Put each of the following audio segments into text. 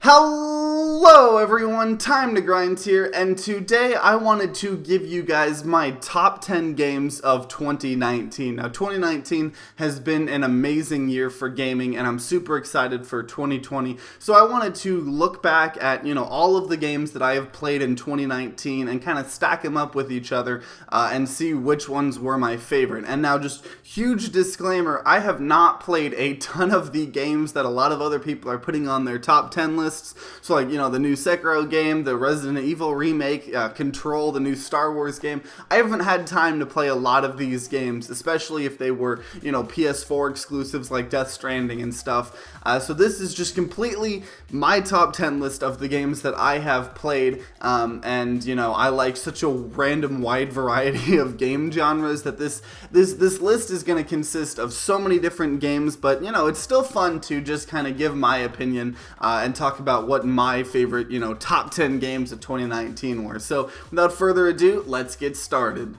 Hello everyone, TimeToGrind's here, and today I wanted to give you guys my top 10 games of 2019. Now 2019 has been an amazing year for gaming and I'm super excited for 2020. So I wanted to look back at, all of the games that I have played in 2019 and kind of stack them up with each other and see which ones were my favorite. And now just huge disclaimer, I have not played a ton of the games that a lot of other people are putting on their top 10 lists. So like, the new Sekiro game, the Resident Evil remake, Control, the new Star Wars game. I haven't had time to play a lot of these games, especially if they were, PS4 exclusives like Death Stranding and stuff. So this is just completely my top 10 list of the games that I have played. And, I like such a random wide variety of game genres that this list is going to consist of so many different games. But, it's still fun to just kind of give my opinion and talk about what my favorite, top 10 games of 2019 were. So without further ado, let's get started.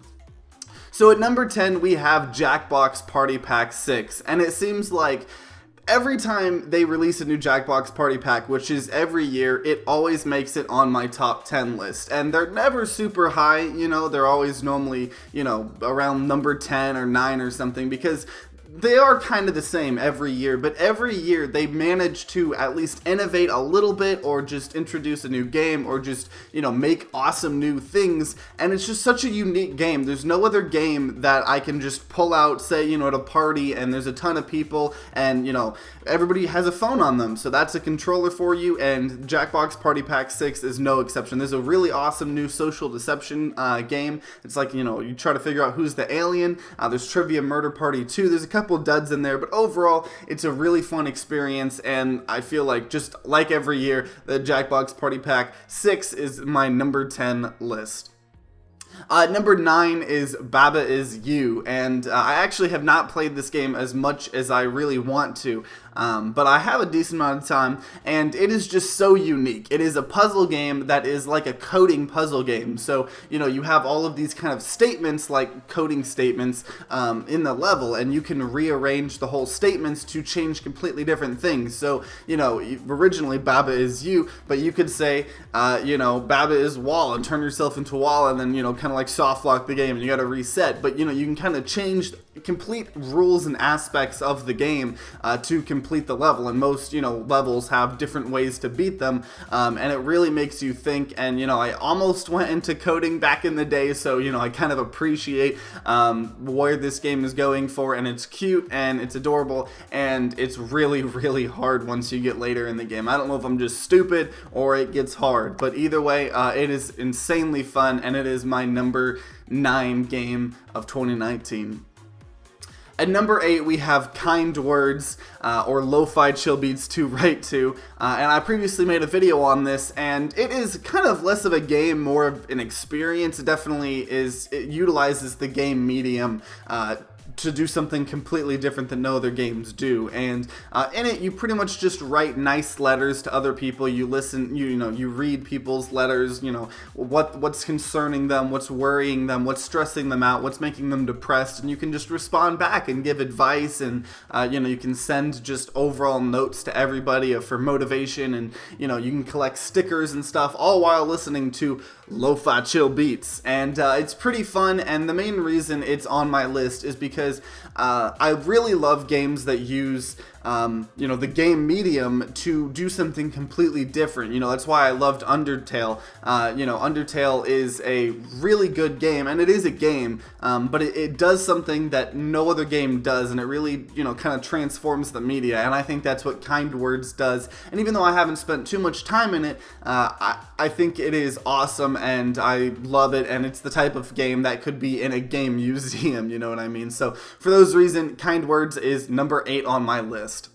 So at number 10, we have Jackpot Party Pack 6, and it seems like every time they release a new Jackpot Party Pack, which is every year, it always makes it on my top 10 list. And they're never super high, they're always normally, around number 10 or 9 or something, because they are kind of the same every year, but every year they manage to at least innovate a little bit or just introduce a new game or just, make awesome new things. And it's just such a unique game. There's no other game that I can just pull out, say, at a party and there's a ton of people and, everybody has a phone on them. So that's a controller for you, and Jackpot Party Pack 6 is no exception. There's a really awesome new social deception game. It's like, you try to figure out who's the alien. There's Trivia Murder Party 2. There's a couple duds in there, but overall it's a really fun experience, and I feel like just like every year, the Jackpot Party Pack 6 is my number 10 list. Number 9 is Baba Is You, and I actually have not played this game as much as I really want to, but I have a decent amount of time, and it is just so unique. It is a puzzle game that is like a coding puzzle game, so, you have all of these kind of statements, like coding statements, in the level, and you can rearrange the whole statements to change completely different things. So, originally Baba Is You, but you could say, Baba is Wall, and turn yourself into a wall, and then, kind of like soft lock the game and you got to reset. But you can kind of change complete rules and aspects of the game to complete the level, and most levels have different ways to beat them, and it really makes you think. And I almost went into coding back in the day, so I kind of appreciate where this game is going for, and it's cute and it's adorable, and it's really hard once you get later in the game. I don't know if I'm just stupid or it gets hard, but either way, it is insanely fun, and it is my number 9 game of 2019. At number 8, we have Kind Words, or Lo-Fi Chill Beats to Write To, and I previously made a video on this, and it is kind of less of a game, more of an experience. It definitely is, it utilizes the game medium to do something completely different than no other games do. And in it, you pretty much just write nice letters to other people. You listen, you read people's letters, what's concerning them, what's worrying them, what's stressing them out, what's making them depressed, and you can just respond back and give advice, and you can send just overall notes to everybody for motivation, and you can collect stickers and stuff, all while listening to Lo-Fi Chill Beats. And it's pretty fun, and the main reason it's on my list is because I really love games that use the game medium to do something completely different. That's why I loved Undertale. Undertale is a really good game, and it is a game, but it does something that no other game does, and it really, kind of transforms the media, and I think that's what Kind Words does. And even though I haven't spent too much time in it, I think it is awesome, and I love it, and it's the type of game that could be in a game museum, you know what I mean? So for those reasons, Kind Words is number 8 on my list.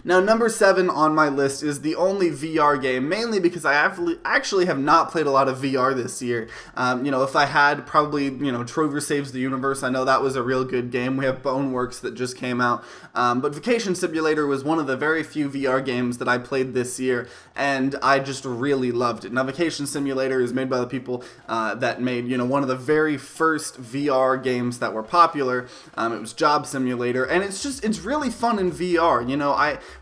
Now, number 7 on my list is the only VR game, mainly because I actually have not played a lot of VR this year. If I had, probably, Trover Saves the Universe. I know that was a real good game. We have Boneworks that just came out. But Vacation Simulator was one of the very few VR games that I played this year, and I just really loved it. Now, Vacation Simulator is made by the people that made, one of the very first VR games that were popular. It was Job Simulator, and it's really fun in VR.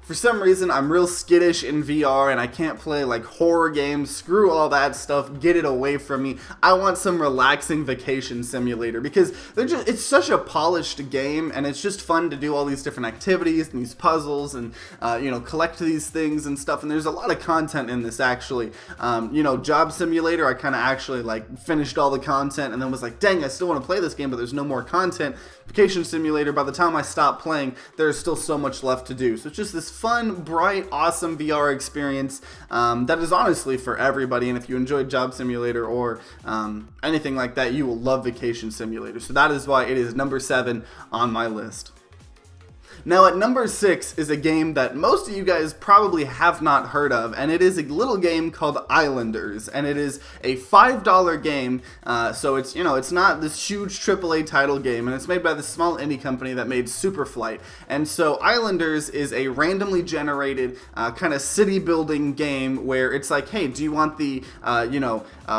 for some reason I'm real skittish in VR and I can't play like horror games. Screw all that stuff, get it away from me. I want some relaxing vacation simulator because it's such a polished game and it's just fun to do all these different activities and these puzzles and collect these things and stuff, and there's a lot of content in this actually. Job Simulator, I kind of actually like finished all the content and then was like, dang, I still want to play this game but there's no more content. Vacation Simulator, by the time I stopped playing, there's still so much left to do. So it's just this fun, bright, awesome VR experience that is honestly for everybody, and if you enjoyed Job Simulator or anything like that, you will love Vacation Simulator. So that is why it is number 7 on my list. Now at number 6 is a game that most of you guys probably have not heard of, and it is a little game called Islanders, and it is a $5 game, so it's not this huge AAA title game, and it's made by this small indie company that made Superflight. And so Islanders is a randomly generated kind of city building game where it's like, hey, do you want the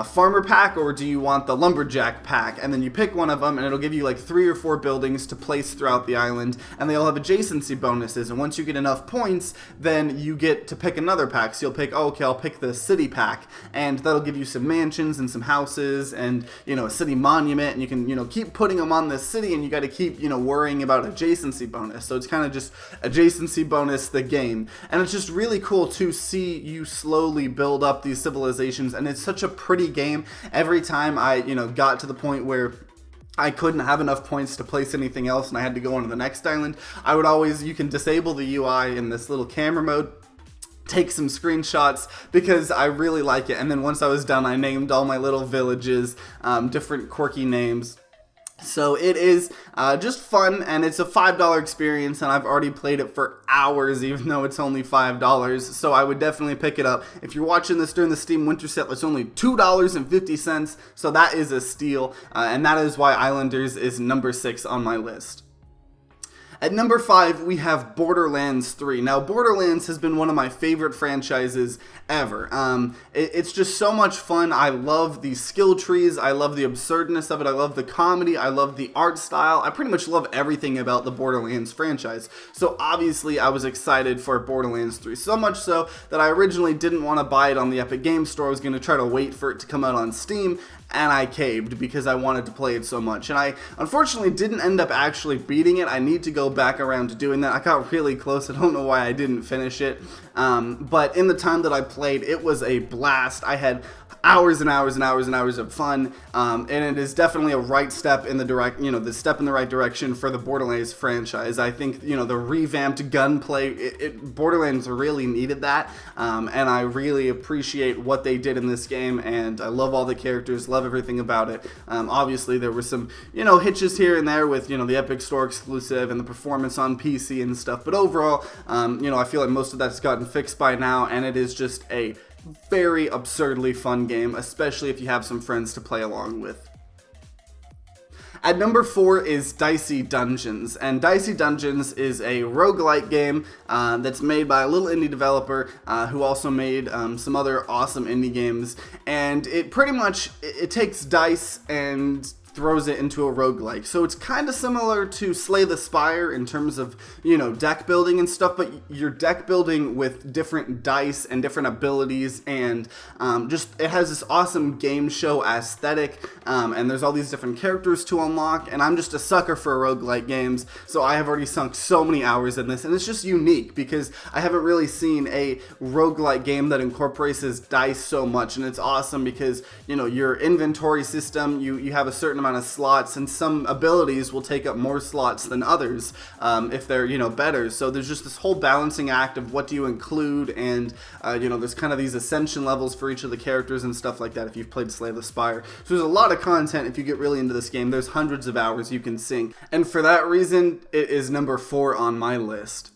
farmer pack or do you want the lumberjack pack? And then you pick one of them and it'll give you like 3 or 4 buildings to place throughout the island, and they all have adjacency bonuses, and once you get enough points then you get to pick another pack. So you'll pick, I'll pick the city pack, and that'll give you some mansions and some houses and a city monument, and you can keep putting them on this city, and you got to keep worrying about adjacency bonus. So it's kind of just adjacency bonus the game, and it's just really cool to see you slowly build up these civilizations, and it's such a pretty game. Every time I got to the point where I couldn't have enough points to place anything else and I had to go on to the next island, I would always, you can disable the UI in this little camera mode, take some screenshots because I really like it, and then once I was done I named all my little villages, different quirky names. So it is just fun, and it's a $5 experience, and I've already played it for hours even though it's only $5, so I would definitely pick it up. If you're watching this during the Steam Winter Sale, it's only $2.50, so that is a steal, and that is why Islanders is number 6 on my list. At number 5, we have Borderlands 3. Now, Borderlands has been one of my favorite franchises ever. It's just so much fun. I love the skill trees. I love the absurdness of it. I love the comedy. I love the art style. I pretty much love everything about the Borderlands franchise. So obviously, I was excited for Borderlands 3. So much so that I originally didn't want to buy it on the Epic Games Store. I was going to try to wait for it to come out on Steam, and I caved because I wanted to play it so much. And I unfortunately didn't end up actually beating it. I need to go back around to doing that. I got really close. I don't know why I didn't finish it. But in the time that I played, it was a blast. I had hours and hours and hours and hours of fun, and it is definitely a right step in the step in the right direction for the Borderlands franchise. I think the revamped gunplay, Borderlands really needed that, and I really appreciate what they did in this game, and I love all the characters, love everything about it. Obviously there were some hitches here and there with the Epic Store exclusive and the performance on PC and stuff, but overall I feel like most of that's gotten fixed by now, and it is just a very absurdly fun game, especially if you have some friends to play along with. At number 4 is Dicey Dungeons, and Dicey Dungeons is a roguelike game that's made by a little indie developer who also made some other awesome indie games, and it pretty much it takes dice and throws it into a roguelike. So it's kind of similar to Slay the Spire in terms of, deck building and stuff, but you're deck building with different dice and different abilities, and just it has this awesome game show aesthetic, and there's all these different characters to unlock, and I'm just a sucker for roguelike games, so I have already sunk so many hours in this, and it's just unique because I haven't really seen a roguelike game that incorporates dice so much, and it's awesome because, your inventory system, you have a certain amount of slots, and some abilities will take up more slots than others if they're better. So there's just this whole balancing act of what do you include, and there's kind of these ascension levels for each of the characters and stuff like that if you've played Slay the Spire. So there's a lot of content if you get really into this game. There's hundreds of hours you can sink, and for that reason it is number 4 on my list.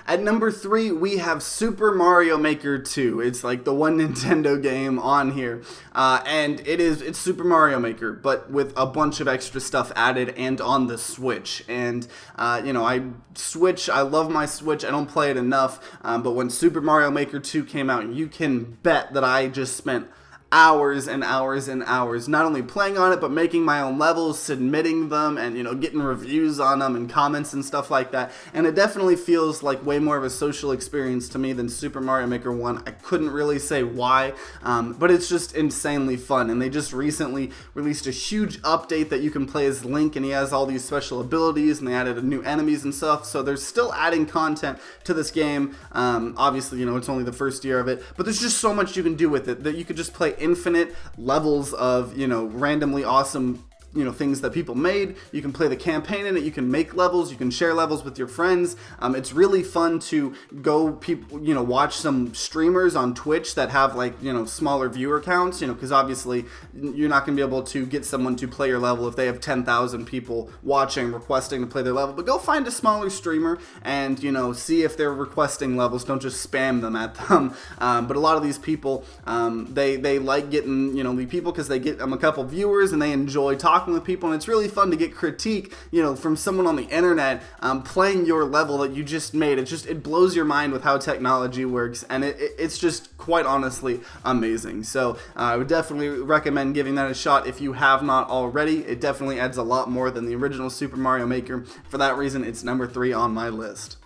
At number 3, we have Super Mario Maker 2. It's like the one Nintendo game on here. And it's Super Mario Maker, but with a bunch of extra stuff added and on the Switch. And, I love my Switch. I don't play it enough. But when Super Mario Maker 2 came out, you can bet that I just spent hours and hours and hours, not only playing on it, but making my own levels, submitting them, and, you know, getting reviews on them and comments and stuff like that. And it definitely feels like way more of a social experience to me than Super Mario Maker 1. I couldn't really say why, but it's just insanely fun. And they just recently released a huge update that you can play as Link, and he has all these special abilities, and they added new enemies and stuff. So they're still adding content to this game. Obviously, you know, it's only the first year of it, but there's just so much you can do with it that you could just play infinite levels of, you know, randomly awesome, you know, things that people made. You can play the campaign in it, you can make levels, you can share levels with your friends. It's really fun to go you know, watch some streamers on Twitch that have, like, you know, smaller viewer counts, you know, because obviously you're not going to be able to get someone to play your level if they have 10,000 people watching, requesting to play their level. But go find a smaller streamer and, you know, see if they're requesting levels. Don't just spam them at them. But a lot of these people, they like getting, you know, the people because they get them a couple viewers and they enjoy talking with people, and it's really fun to get critique, you know, from someone on the internet playing your level that you just made. It blows your mind with how technology works, and it's just quite honestly amazing. So I would definitely recommend giving that a shot if you have not already. It definitely adds a lot more than the original Super Mario Maker. For that reason, it's number 3 on my list.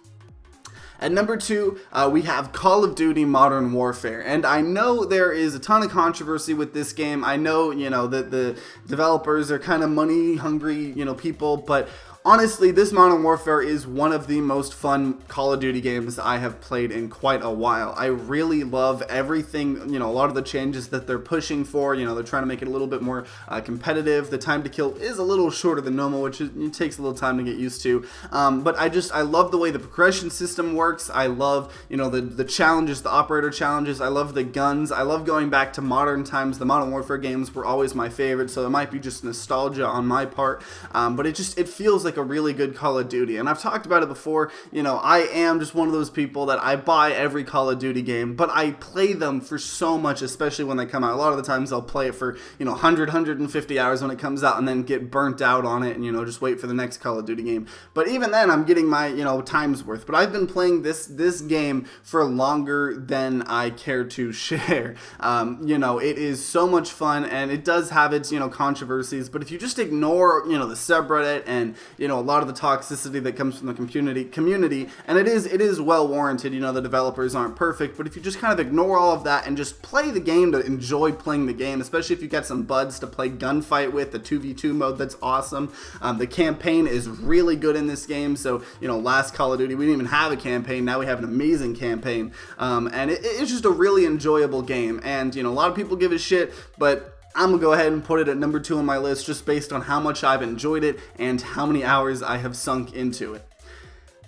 At number 2, we have Call of Duty Modern Warfare, and I know there is a ton of controversy with this game. I know, you know, that the developers are kind of money-hungry, you know, people, but honestly, this Modern Warfare is one of the most fun Call of Duty games I have played in quite a while. I really love everything, you know, a lot of the changes that they're pushing for. You know, they're trying to make it a little bit more competitive. The time to kill is a little shorter than normal, which it takes a little time to get used to. But I love the way the progression system works. I love, you know, the challenges, the operator challenges. I love the guns. I love going back to modern times. The Modern Warfare games were always my favorite, so it might be just nostalgia on my part. But it feels like a really good Call of Duty, and I've talked about it before. You know, I am just one of those people that I buy every Call of Duty game, but I play them for so much, especially when they come out. A lot of the times I'll play it for, you know, 150 hours when it comes out, and then get burnt out on it, and, you know, just wait for the next Call of Duty game. But even then, I'm getting my, you know, time's worth. But I've been playing this game for longer than I care to share. You know, it is so much fun, and it does have its, you know, controversies, but if you just ignore, you know, the subreddit and, you know, a lot of the toxicity that comes from the community, and it is well warranted. You know, the developers aren't perfect, but if you just kind of ignore all of that and just play the game to enjoy playing the game, especially if you got some buds to play gunfight with, the 2v2 mode, that's awesome. The campaign is really good in this game. So, you know, last Call of Duty, we didn't even have a campaign. Now we have an amazing campaign, and it's just a really enjoyable game. And, you know, a lot of people give it shit, but I'm going to go ahead and put it at number 2 on my list just based on how much I've enjoyed it and how many hours I have sunk into it.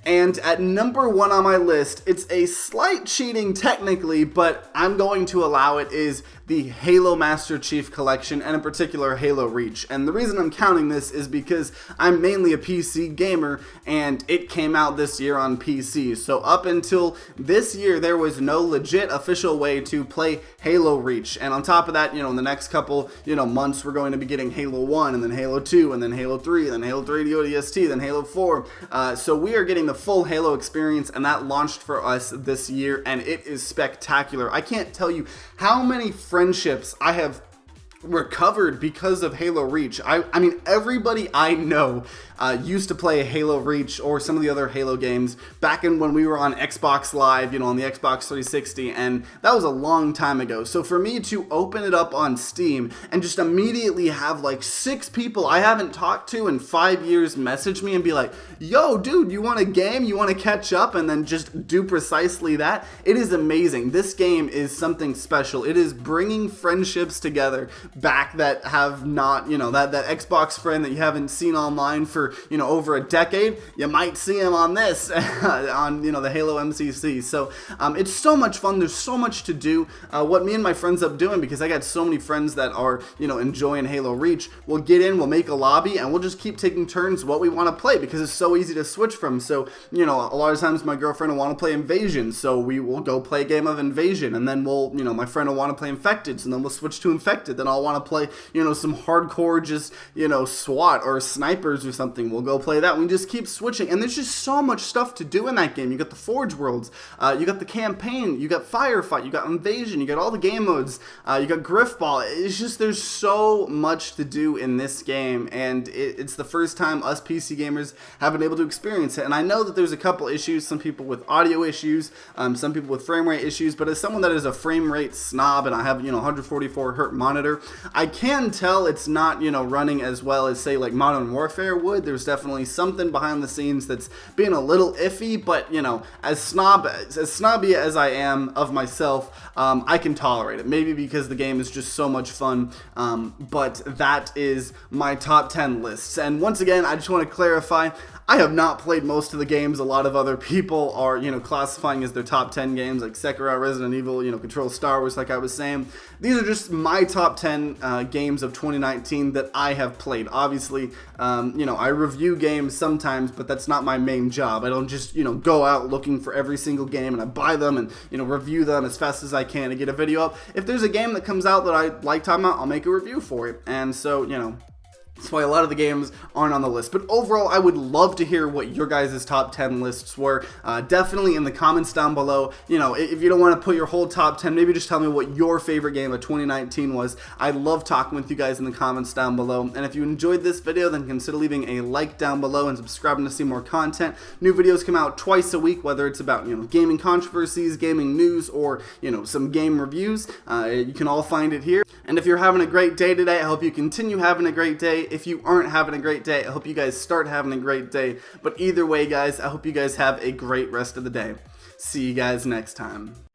And at number 1 on my list, it's a slight cheating technically, but I'm going to allow it, is the Halo Master Chief Collection, and in particular Halo Reach. And the reason I'm counting this is because I'm mainly a PC gamer, and it came out this year on PC. So up until this year, there was no legit official way to play Halo Reach. And on top of that, you know, in the next couple, you know, months, we're going to be getting Halo 1, and then Halo 2, and then Halo 3, and then Halo 3 ODST, then Halo 4. So we are getting the full Halo experience, and that launched for us this year, and it is spectacular. I can't tell you how many friendships I have recovered because of Halo Reach. I mean, everybody I know used to play Halo Reach or some of the other Halo games back in when we were on Xbox Live, you know, on the Xbox 360, and that was a long time ago. So for me to open it up on Steam and just immediately have like 6 people I haven't talked to in 5 years message me and be like, yo, dude, you want a game? You want to catch up? And then just do precisely that. It is amazing. This game is something special. It is bringing friendships together back that have not, you know, that Xbox friend that you haven't seen online for, you know, over a decade. You might see him on this, on, you know, the Halo MCC. So it's so much fun. There's so much to do. What me and my friends up doing, because I got so many friends that are, you know, enjoying Halo Reach, we'll get in, we'll make a lobby, and we'll just keep taking turns what we want to play, because it's so easy to switch from. So, you know, a lot of times my girlfriend will want to play Invasion, so we will go play a game of Invasion, and then we'll, you know, my friend will want to play Infected, so then we'll switch to Infected. Then I'll want to play, you know, some hardcore just, you know, SWAT or snipers or something. something, we'll go play that. We just keep switching, and there's just so much stuff to do in that game. You got the Forge Worlds, you got the campaign, you got Firefight, you got Invasion, you got all the game modes, you got Griffball. It's just, there's so much to do in this game, and it's the first time us PC gamers have been able to experience it. And I know that there's a couple issues, some people with audio issues, some people with frame rate issues, but as someone that is a frame rate snob and I have, 144 hertz monitor, I can tell it's not, running as well as, say, like Modern Warfare would. There's definitely something behind the scenes that's being a little iffy, but, as snobby as I am of myself, I can tolerate it. Maybe because the game is just so much fun, but that is my top 10 lists. And once again, I just want to clarify, I have not played most of the games a lot of other people are, classifying as their top 10 games, like Sekiro, Resident Evil, Control, Star Wars, like I was saying. These are just my top 10 games of 2019 that I have played. Obviously, I review games sometimes, but that's not my main job. I don't just, go out looking for every single game and I buy them and, review them as fast as I can to get a video up. If there's a game that comes out that I like talking about, I'll make a review for it. And so, that's why a lot of the games aren't on the list. But overall, I would love to hear what your guys' top 10 lists were. Definitely in the comments down below. If you don't want to put your whole top 10, maybe just tell me what your favorite game of 2019 was. I love talking with you guys in the comments down below. And if you enjoyed this video, then consider leaving a like down below and subscribing to see more content. New videos come out twice a week, whether it's about, gaming controversies, gaming news, or, some game reviews. You can all find it here. And if you're having a great day today, I hope you continue having a great day. If you aren't having a great day, I hope you guys start having a great day. But either way, guys, I hope you guys have a great rest of the day. See you guys next time.